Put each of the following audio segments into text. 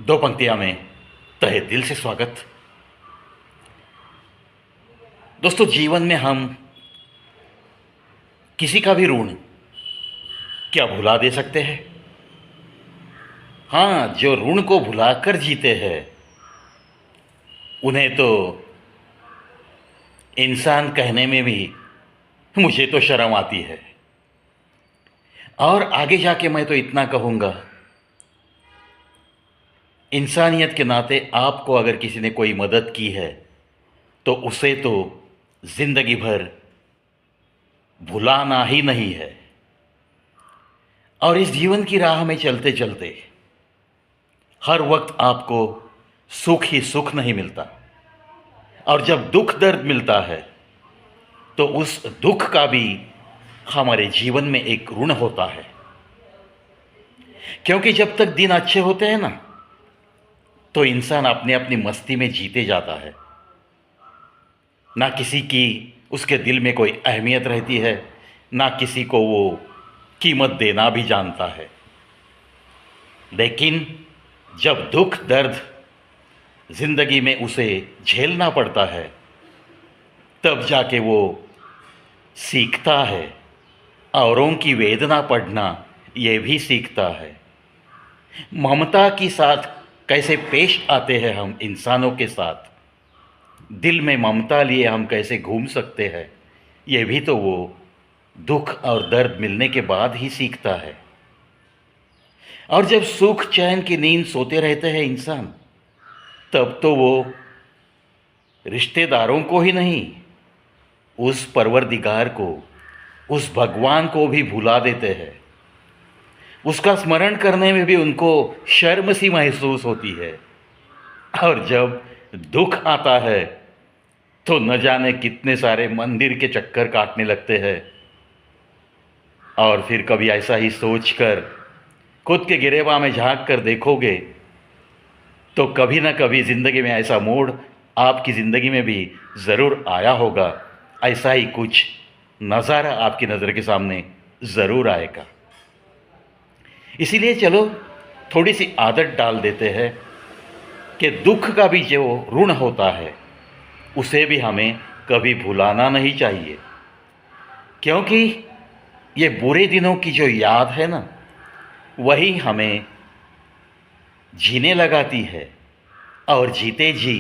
दो पंक्तियां में तहे दिल से स्वागत। दोस्तों, जीवन में हम किसी का भी ऋण क्या भुला दे सकते हैं? हाँ, जो ऋण को भुलाकर जीते हैं उन्हें तो इंसान कहने में भी मुझे तो शर्म आती है। और आगे जाके मैं तो इतना कहूँगा, इंसानियत के नाते आपको अगर किसी ने कोई मदद की है तो उसे तो ज़िंदगी भर भुलाना ही नहीं है। और इस जीवन की राह में चलते चलते हर वक्त आपको सुख ही सुख नहीं मिलता, और जब दुख दर्द मिलता है तो उस दुख का भी हमारे जीवन में एक ऋण होता है। क्योंकि जब तक दिन अच्छे होते हैं ना, तो इंसान अपने अपनी मस्ती में जीते जाता है, ना किसी की उसके दिल में कोई अहमियत रहती है, ना किसी को वो कीमत देना भी जानता है। लेकिन जब दुख दर्द ज़िंदगी में उसे झेलना पड़ता है, तब जाके वो सीखता है, औरों की वेदना पढ़ना ये भी सीखता है। ममता के साथ कैसे पेश आते हैं हम इंसानों के साथ, दिल में ममता लिए हम कैसे घूम सकते हैं, ये भी तो वो दुख और दर्द मिलने के बाद ही सीखता है। और जब सुख चैन की नींद सोते रहते हैं इंसान, तब तो वो रिश्तेदारों को ही नहीं, उस परवरदिगार को, उस भगवान को भी भुला देते हैं। उसका स्मरण करने में भी उनको शर्म सी महसूस होती है। और जब दुख आता है तो न जाने कितने सारे मंदिर के चक्कर काटने लगते हैं। और फिर कभी ऐसा ही सोचकर खुद के गिरेबां में झांक कर देखोगे तो कभी ना कभी ज़िंदगी में ऐसा मोड़ आपकी ज़िंदगी में भी ज़रूर आया होगा। ऐसा ही कुछ नज़ारा आपकी नज़र के सामने ज़रूर आएगा। इसीलिए चलो थोड़ी सी आदत डाल देते हैं कि दुख का भी जो ऋण होता है उसे भी हमें कभी भुलाना नहीं चाहिए। क्योंकि ये बुरे दिनों की जो याद है ना, वही हमें जीने लगाती है, और जीते जी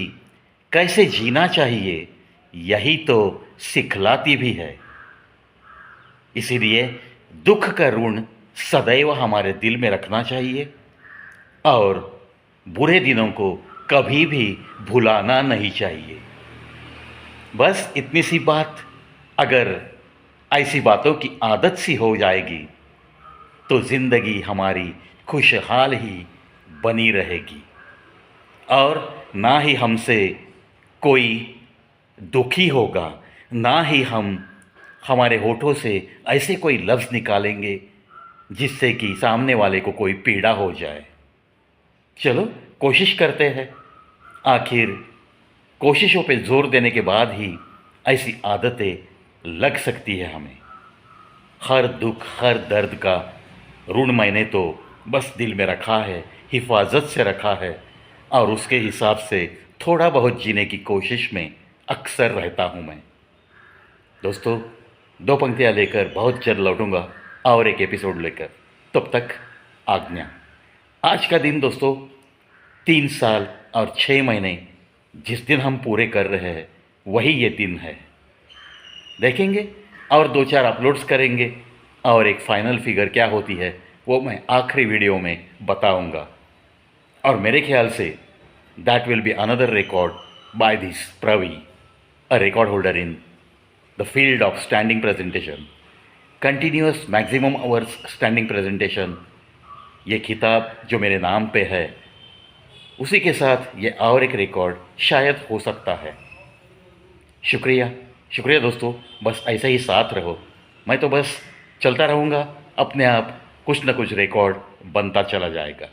कैसे जीना चाहिए यही तो सिखलाती भी है। इसीलिए दुख का ऋण सदैव हमारे दिल में रखना चाहिए, और बुरे दिनों को कभी भी भुलाना नहीं चाहिए। बस इतनी सी बात, अगर ऐसी बातों की आदत सी हो जाएगी तो ज़िंदगी हमारी खुशहाल ही बनी रहेगी, और ना ही हमसे कोई दुखी होगा, ना ही हम हमारे होठों से ऐसे कोई लफ्ज़ निकालेंगे जिससे कि सामने वाले को कोई पीड़ा हो जाए। चलो कोशिश करते हैं, आखिर कोशिशों पे जोर देने के बाद ही ऐसी आदतें लग सकती है हमें। हर दुख हर दर्द का ऋण मैंने तो बस दिल में रखा है, हिफाजत से रखा है, और उसके हिसाब से थोड़ा बहुत जीने की कोशिश में अक्सर रहता हूँ मैं। दोस्तों, दो पंक्तियाँ लेकर बहुत जल्द लौटूंगा और एक एपिसोड लेकर। तब तक आज्ञा। आज का दिन दोस्तों 3 साल और 6 महीने जिस दिन हम पूरे कर रहे हैं वही ये दिन है। देखेंगे और 2-4 अपलोड्स करेंगे, और एक फाइनल फिगर क्या होती है वो मैं आखिरी वीडियो में बताऊंगा। और मेरे ख्याल say that will be another record by this Pravi, a record holder in the field of standing presentation, continuous maximum hours standing presentation. ये खिताब जो मेरे नाम पे है, उसी के साथ ये और एक रिकॉर्ड शायद हो सकता है। शुक्रिया शुक्रिया दोस्तों, बस ऐसे ही साथ रहो। मैं तो बस चलता रहूँगा, अपने आप कुछ न कुछ रिकॉर्ड बनता चला जाएगा।